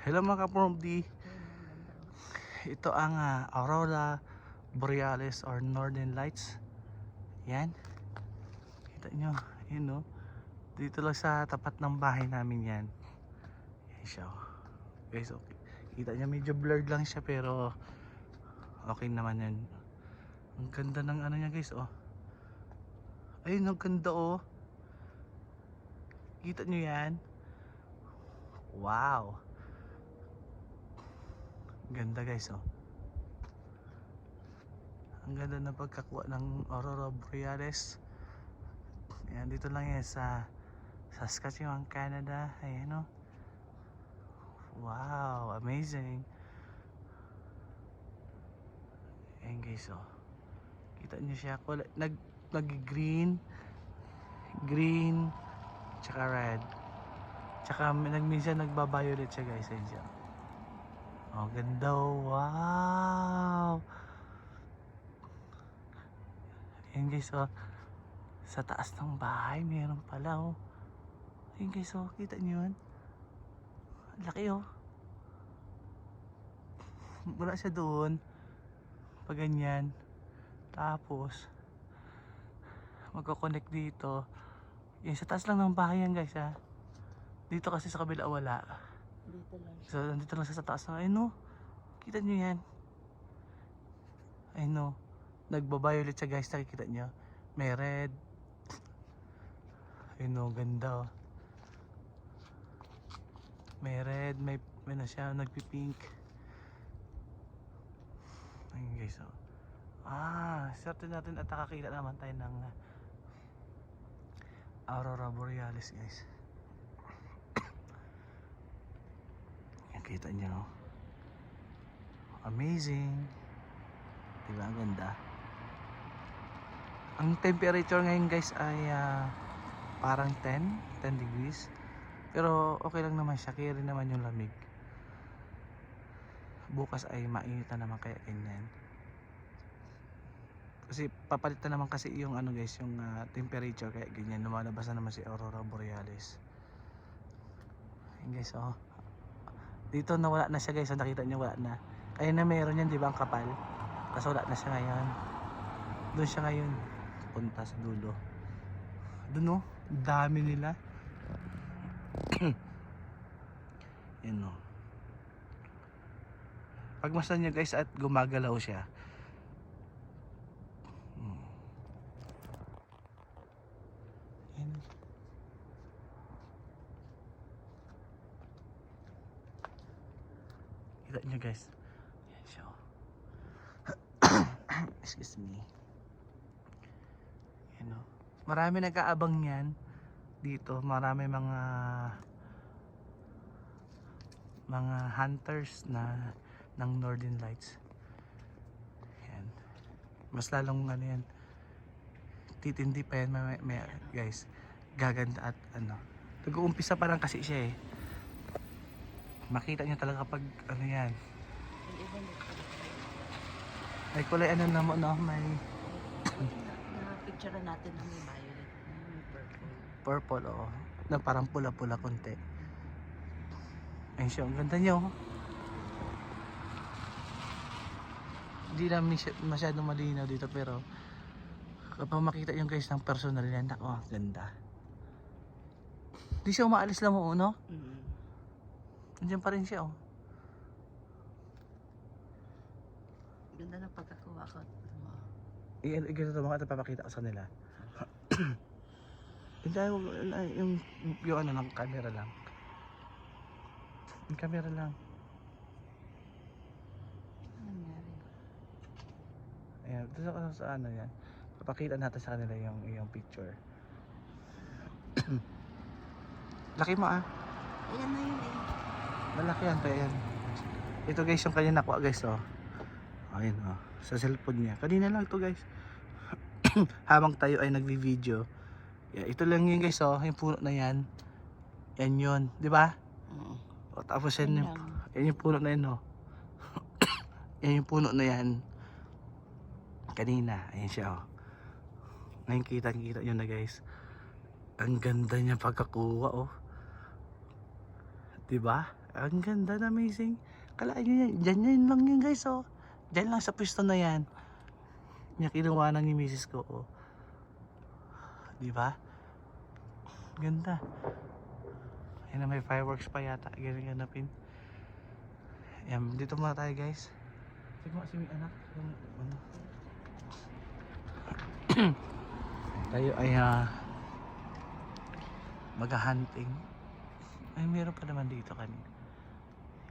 Hello mga ka-Promdi. Ito ang Aurora Borealis or Northern Lights. Yan. Kita nyo. Yan no. Dito lang sa tapat ng bahay namin yan. Yan siya. Guys, okay. Kita nyo medyo blurred lang siya pero okay naman yan. Ang ganda ng ano niya guys oh. Ayun ang ganda oh. Kita nyo yan. Wow. Ganda guys oh. Ang ganda na pagkakuha ng Aurora Borealis. Ayan, dito lang yan sa Saskatchewan, Canada. Ayan oh. Wow, amazing. Ayan guys oh. Kita nyo siya. Nag-green, green, tsaka red. Tsaka minsan nagba-violet siya guys. Ayan siya. Oh, ganda oh. Wow. Ayan guys oh. Sa taas ng bahay meron pala oh. Ayan guys oh. Kita nyo yun. Laki oh. Wala siya doon. Pag ganyan. Tapos magko-connect dito. Yan sa taas lang ng bahay yan guys ha. Dito kasi sa kabila wala. Dito lang siya. So nandito lang sa taas na. Ayun no. Kita nyo yan. Ayun no. Nagba-violet siya guys. Nakikita nyo. May red. Ayun no. Ganda oh. May red. May na siya. Nagpi-pink. Ayun guys oh. Swerte natin at nakakita naman tayo ng Aurora Borealis guys. Yan kita nyo. Amazing. Diba ang ganda? Ang temperature ngayon guys ay parang 10 degrees. Pero okay lang naman siya. Kaya rin naman yung lamig. Bukas ay mainit na naman kaya ganyan. Kasi papalitan naman kasi yung ano guys, yung temperature kaya ganyan lumalabas na naman si Aurora Borealis. Ayun guys oh. Dito nawala na siya guys, so nakita niyo wala na. Kaya na meron yan, di ba, ang kapal? Kasi wala na siya ngayon. Doon siya ngayon. Punta sa dulo. Doon oh, dami nila. Yan oh. Pagmasdan niyo guys at gumagalaw siya. Yan. Kita nyo guys. Yan siya. Excuse me. Yan o. Marami nag-aabang yan. Dito. Marami mga hunters na ng Northern Lights. Yan. Mas lalong ano yan. Titindi pa yan may guys. Gaganda at ano. Nag-uumpisa pa lang kasi siya eh. Makita nyo talaga kapag ano yan. May kulay ano na mo no? May Na-picture natin na may violet. May purple. purple oo. Na parang pula-pula konti. Ayun siya. Ang ganda nyo. Hindi na masyadong malinaw dito pero kapag makita yung guys ng personal yan, ako, ganda. Di siya umaalis lang mo, no? Nandiyan pa rin siya, oh. Ganda ng pagkakuha ko. Ganito mga ito papakita ko sa nila. yung ano lang, camera lang. Yung camera lang. Ano nangyari? Ayan, ito sa ano yan. Papakita natin sa kanila yung picture. Laki mo ah. Ayan na yun eh. Malaki yan, kaya yan. Ito guys yung kanya nakuha guys oh. Ayun oh, sa cellphone niya. Kanina lang to guys. Habang tayo ay nagvi-video. Yeah, ito lang yun guys oh, yung puno na yan. Yan yun, di ba? O, tapos yan yung puno na yan oh. Yan yung puno na yan. Kanina, ayan siya oh. Ngayon kita nyo na guys. Ang ganda niya pagkakuha oh. Diba? Ang ganda na amazing. Kalain nyo yan. Dyan lang yun guys oh. Dyan lang sa pwesto na yan. Yung kinuha ng ni misis ko oh. Diba? Ganda. Ayan na may fireworks pa yata. Ganapin. Ayan, dito muna tayo guys. Sige mo si may anak. Ano? Tayo ay mag-hunting. Ay meron pa naman dito kanina.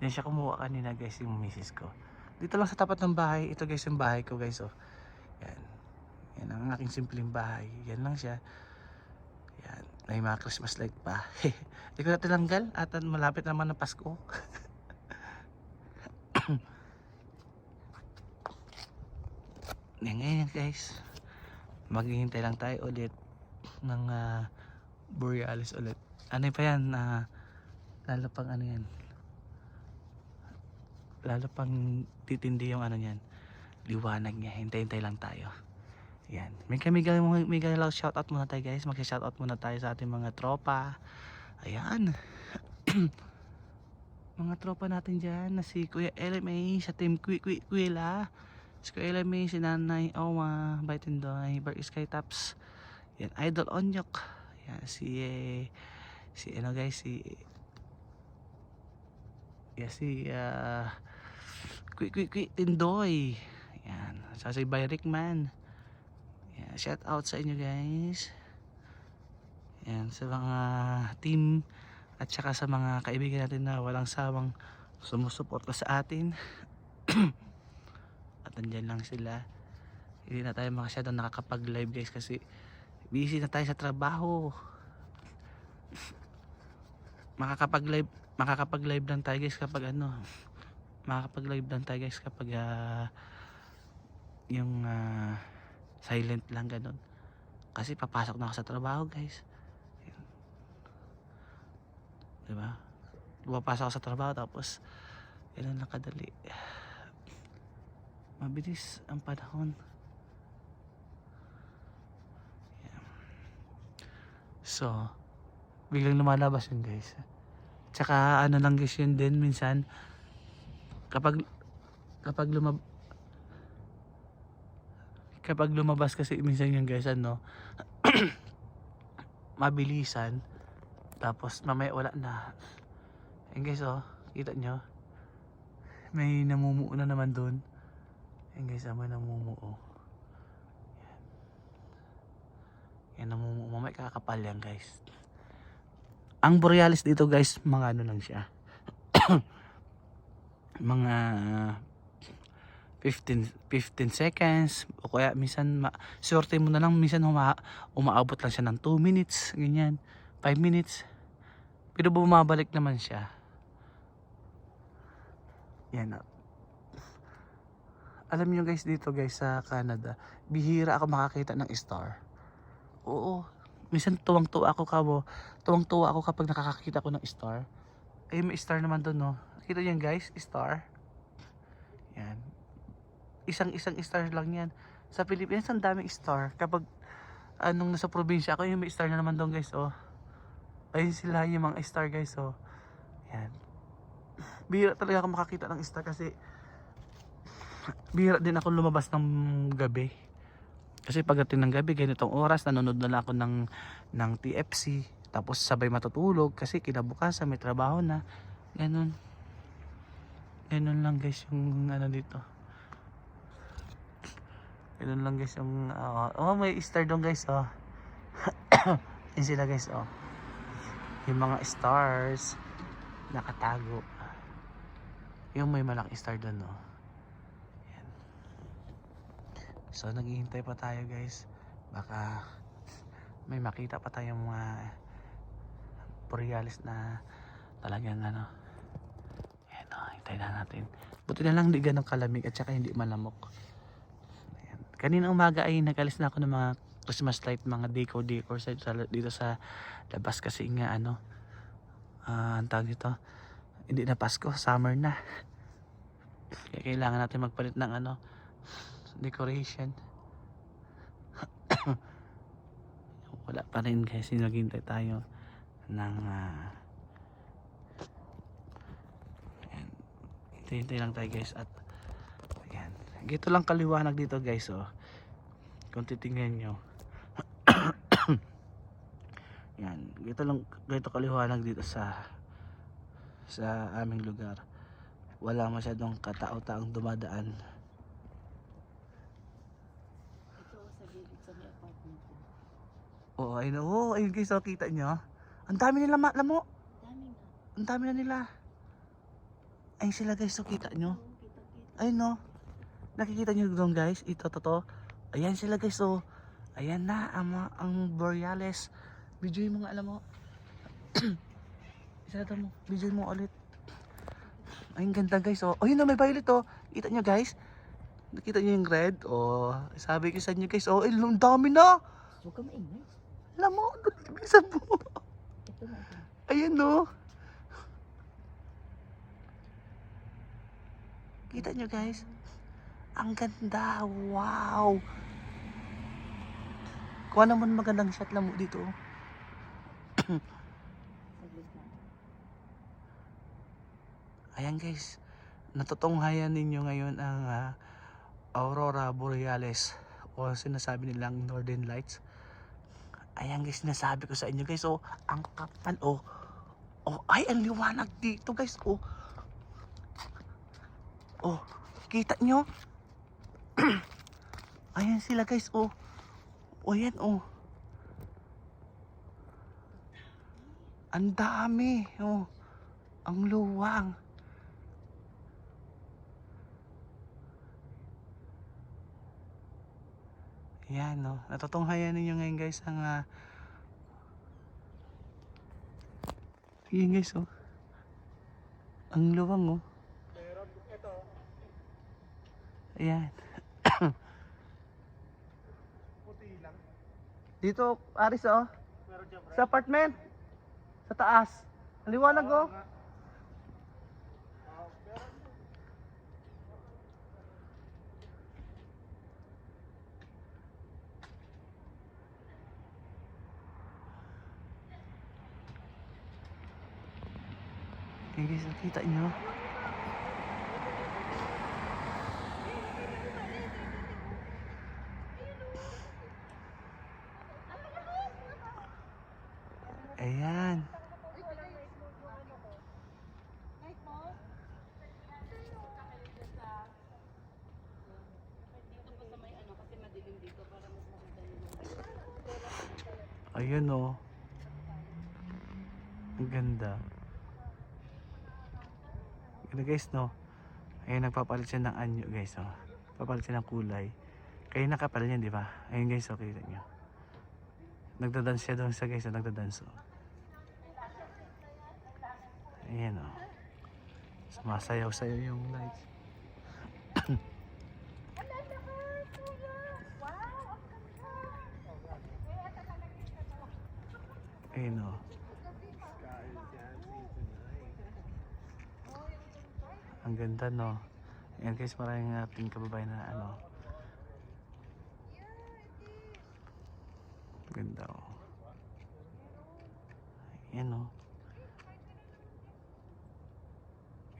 Yan siya kumuha kanina guys yung misis ko. Dito lang sa tapat ng bahay. Ito guys yung bahay ko guys oh. Yan. Yan ang aking simpleng bahay. Yan lang siya. Yan. May mga Christmas light pa. Hindi ko na tinanggal at malapit naman ng Pasko. Yan ngayon guys. Maghihintay lang tayo ulit ng borealis ulit. Ano pa yan? Lalo pang ano yan? Lalo pang titindi yung ano yan. Liwanag niya. Hintay-hintay lang tayo. Yan. May shoutout muna tayo guys. Mag-shoutout muna tayo sa ating mga tropa. Ayan. Mga tropa natin dyan na si Kuya LMA sa team Kuila. Si Kuya LMA, si Nanay Owa, Baitindoy, Bar Sky Taps. Yan. Idol Onyok. Yan. Si ano guys, si Tindoy. Yan. Si Bayrick Man. Yan. Shout out sa inyo guys. Yan. Sa mga team at saka sa mga kaibigan natin na walang sawang sumusuporta sa atin. At andyan lang sila. Hindi na tayo masyadong nakakapag live guys kasi busy na tayo sa trabaho. Makakapag live lang tayo guys kapag ano, makakapag live lang tayo guys kapag yung silent lang ganun, kasi papasok na ako sa trabaho guys. Diba, papasok ako sa trabaho tapos ilan lang kadali, mabilis ang panahon. So biglang lumalabas yun guys. Tsaka ano lang guys yun din minsan kapag lumabas kasi minsan yung guys ano mabilisan tapos mamaya wala na. Ayun guys oh, kita nyo may namumuo na naman dun. Ayun guys may namumuo. Yan namumuo, mamaya kakapal yan guys. Ang borealis dito guys, mga ano lang siya. Mga 15 seconds o kaya minsan sorte mo na lang, minsan umaabot lang siya ng 2 minutes, ganyan, 5 minutes. Pero bumabalik naman siya. Yan. Alam niyo guys dito guys sa Canada, bihira ako makakita ng star. Oo. Minsan tuwang-tuwa ako kapag nakakakita ko ng star. Ay may star naman doon no. Nakita niyo guys, star. Yan. Isang star lang yan. Sa Pilipinas ang daming star. Kapag anong nasa probinsya ako, yung may star na naman doon guys oh. Ayun sila yung mga star guys oh. Yan. Bihira talaga ako makakita ng star kasi bihira din ako lumabas ng gabi. Kasi pagdating ng gabi, ganitong oras, nanonood na lang ako ng TFC. Tapos sabay matutulog kasi kinabukasan may trabaho na. Ganun. Ganun lang guys yung ano dito. Ganun lang guys yung may star doon guys oh. Yun sila guys oh. Yung mga stars nakatago. Yung may malaking star doon oh. Yan. So naghihintay pa tayo guys. Baka may makita pa tayong mga borealis na talagang ano. Ayan o, hintay na natin. Buti na lang hindi ganun kalamig at saka hindi malamok. Ayan. Kanina umaga ay nag-alis na ako ng mga Christmas light, mga decor dito sa labas kasi nga ano, ang tawag dito, hindi na Pasko, summer na. Kaya kailangan natin magpalit ng ano, decoration. Wala pa rin guys, naghihintay tayo ng Hintay lang tayo guys at ayan. Gito lang kaliwanag dito guys oh. Kung titingnan nyo. Yan, gito kaliwanag dito sa aming lugar. Wala masyadong katao-taong dumadaan. Ito sa gilid sa may apartment ko. Oo, ayun, oh, ayun guys, oh, kita nyo. Ang dami nila lamo. Dami nga. Ang dami na nila. Ayun sila guys, oh, kita nyo. Oo, kita-kita. Ayun no. Nakikita nyo doon guys, ito to. Ayan sila guys, oh. Ayan na ang Borealis. Video mo nga, alam mo. Isa mo, video mo ulit. Ayun ganda guys, oh. Ayun na, may violet, oh. Kita nyo guys. Nakita nyo yung red, oh. Sabi ko sa inyo guys, oh, ang dami na. Huwag ka maingay. Alam mo, bilisan mo. Ito na ito. Ayan no. Kita nyo guys. Ang ganda, wow. Kuha naman magandang shot lang mo dito. Saglit na. Ayan guys, natutunghayan ninyo ngayon ang Aurora Borealis o sinasabi nilang Northern Lights. Ayan guys, sinasabi ko sa inyo guys, oh, ang kapal, oh. Oh, ay, ang liwanag dito guys, oh. Oh, kita nyo? Ayan sila guys, oh. Oh, yan, oh. Ang dami, oh. Ang luwang. Ayan, no. Natutunghayan ninyo ngayon guys ang ayan guys, oh. Ang luwang, oh. Ayan. Dito, Aris, oh. Sa apartment. Sa taas. Ang liwanag, oh. Ayan guys, nakita nyo. Ayan. Ayan, oh. Ang ganda. Ganda guys, no. Ayan, nagpapalit siya ng anyo guys, oh. Papalit siya ng kulay. Kaya nakapal niyan, di ba? Ayun guys, okay kita nyo. Nagdadance siya doon sa guys, nagdadance, oh. Ayan, oh. Sumasayaw-sayaw yung lights. Ayan, oh. Ang ganda, no. Ayan guys, maraming ating kababayan na ano. Ganda, oh. Ayan, oh.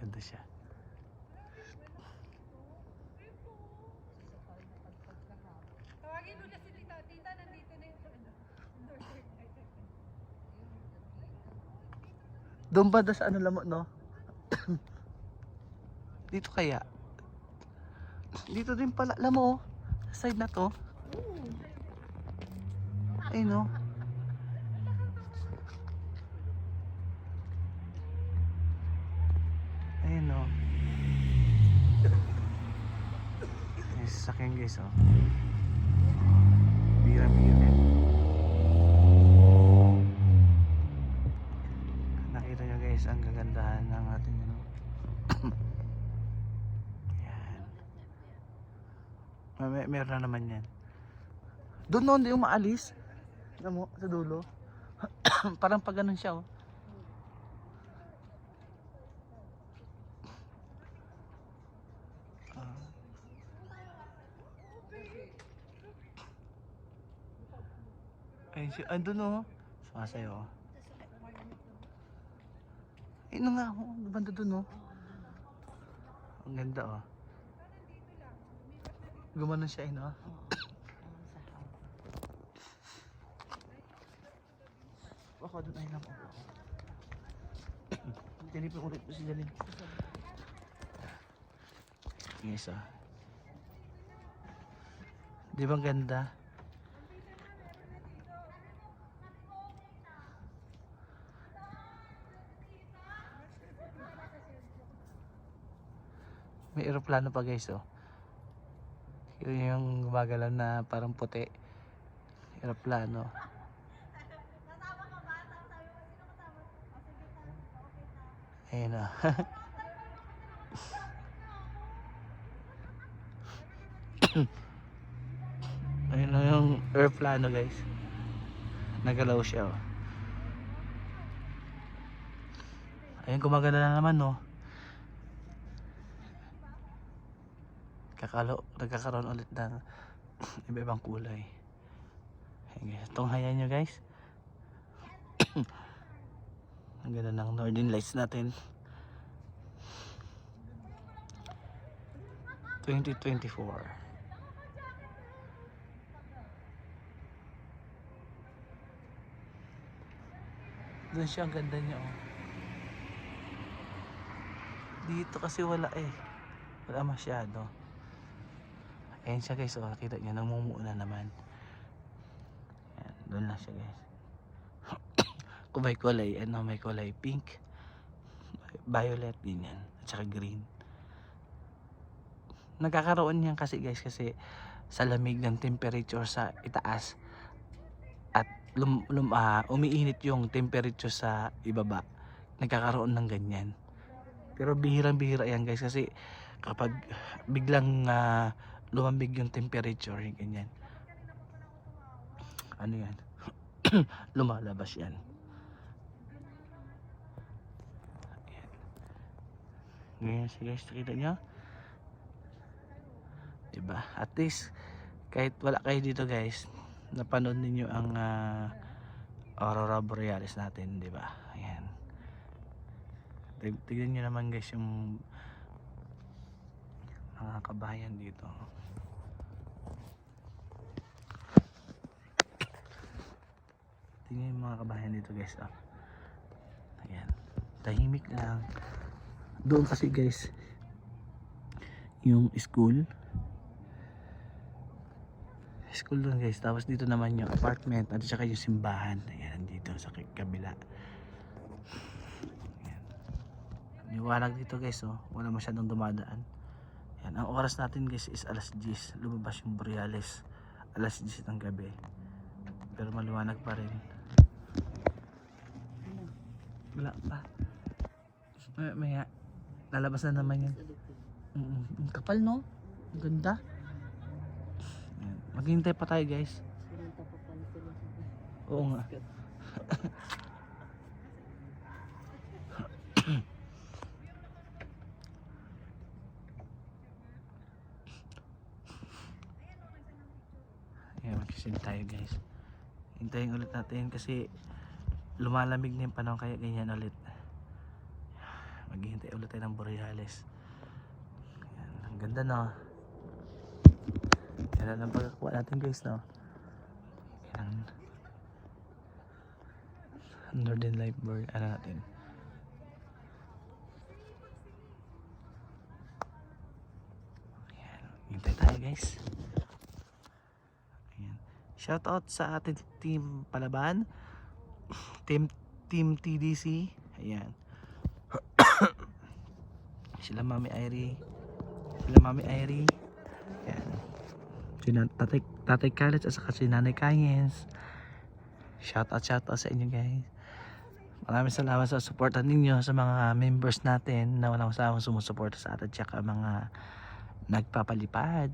Ganda siya. Tawagin mo na si Tita. Tita, nandito na yung Doon ba sa ano lamot, no? Dito kaya? Dito din pala, alam mo, sa side na to. Ay, no. Ayun, no. May sasakyan guys, oh. Bira-bira. Nakita nyo guys ang kagandahan ng ating ano. Yan. Meron na naman yan. Doon no, hindi umaalis. Alam mo, sa dulo. Parang pag ganun siya, oh. Ayun siya, andun, oh. Sumasayo, oh. Ayun nga, oh. Banda dun, oh. Ang ganda oh. Gumanon siya eh, no? Oo. Ang sahaw. Ako doon ay lang ako. Tinipin ulit po si Jalin. Yes ah. Di ba ang ganda? May eroplano pa guys oh. Yun yung gumagalaw na parang puti. Eroplano. Ayun oh. Ayun na yung airplano guys. Nagalaw siya oh. Ayun gumagana na naman no. Nagkakaroon ulit ng iba-ibang kulay. Ayun guys. Tunghayan nyo guys. Ang ganda ng Northern Lights natin. 2024. Doon siya, ang ganda niya oh. Dito kasi wala eh. Wala masyado. Ayan siya guys oh. Kita niyo namumuo na naman. Ayan, doon lang siya guys. Kung may kulay, ano, may kulay pink, violet, ganyan, at saka green. Nagkakaroon yan kasi guys kasi sa lamig ng temperature sa itaas at umiinit yung temperature sa ibaba, nagkakaroon ng ganyan. Pero bihirang-bihira yan guys kasi kapag biglang lumambig yung temperature, ganyan, ano yan, lumalabas yan. Ganyan siya guys, nakita nyo? Diba? At least kahit wala kayo dito guys, napanood ninyo ang Aurora Borealis natin, diba? Ayan. Tignan nyo naman guys yung mga kabayan dito. Tignan yung mga kabayan dito guys. Oh. Ayan. Tahimik lang. Doon kasi guys yung school doon guys, tapos dito naman yung apartment at saka yung simbahan. Ayan, dito sa kabila. Ayan. Liwanag dito guys oh. Wala masyadong dumadaan. Ayan. Ang oras natin guys is alas 10. Lumabas yung Borealis alas 10 ng gabi, pero maliwanag pa rin. Wala pa. Maya lalabas na naman yun. Ang kapal no? Ang ganda. Ayan. Maghintay pa tayo guys. Oo nga. Ayan, magsisim tayo guys. Hintayin ulit natin kasi lumalamig na yung panahon, kaya ganyan ulit. Maghihintay ulit tayo ng Borealis. Ayan, ang ganda no. Yan ang pagkakuha natin guys no. Yan. Northern Light bird, ano natin. Ayan, hintay tayo guys. Ayan. Shout out sa ating team Palaban, team TDC. Ayan. Sila Mami Irie. Ayan. Sina Tatay Khaled at saka si Nanay Kayens. Shout out sa inyo guys. Maraming salamat sa suporta ninyo sa mga members natin na walang usawang sumusuporta sa atin, tsaka mga nagpapalipad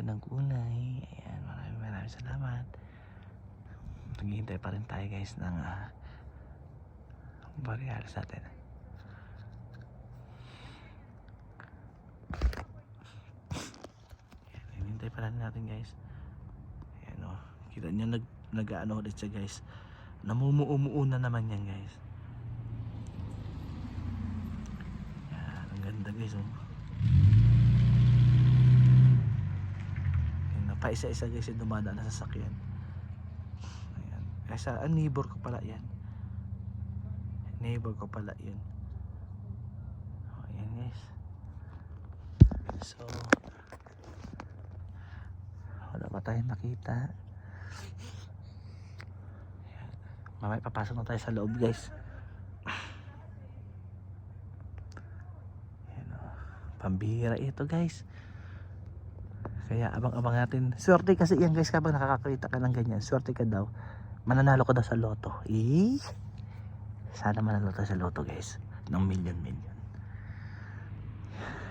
ng kulay. Ayan, maraming salamat. Naghihintay pa rin tayo guys ng Borealis natin. Ayan, hinihintay pa rin natin guys. Ayan o, kita nyo nag-ano ulit siya guys. Namumuo na naman yan guys. Ayan. guys, oh. Ayan, pa isa-isa guys yung dumadaan na sasakyan. Ayan. Kaya neighbor ko pala yan. Neighbor ko pala yun. Oh, ayan guys. So, wala pa tayong nakita. Ayan. Mamaya papasok na tayo sa loob guys. Ayan, oh. Pambihira ito guys. Kaya abang-abang natin. Swerte kasi yan guys kapag nakakakita ka ng ganyan. Swerte ka daw. Mananalo ka daw sa loto. Sana mananalo tayo sa loto guys. Ng million.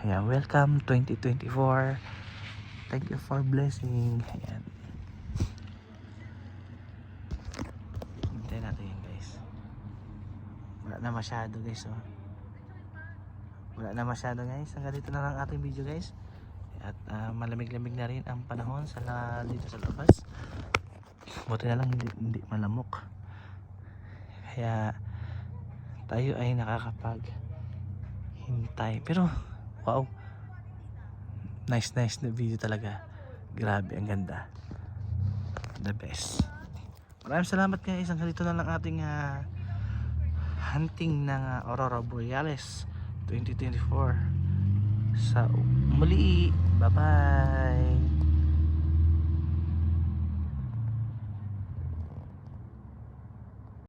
Ayan, welcome 2024. Thank you for blessing. Ayan. Hintayin natin yan guys. Wala na masyado guys, oh. Wala na masyado guys. Hanggang dito na lang ating video guys. At malamig-lamig na rin ang panahon dito sa labas. Buti na lang hindi malamok. Kaya tayo ay nakakapag hintay. Pero wow, nice na video talaga. Grabe, ang ganda. The best. Maraming salamat guys. Hanggang dito na lang ating hunting ng Aurora Borealis 2024 sa muli. Bye bye.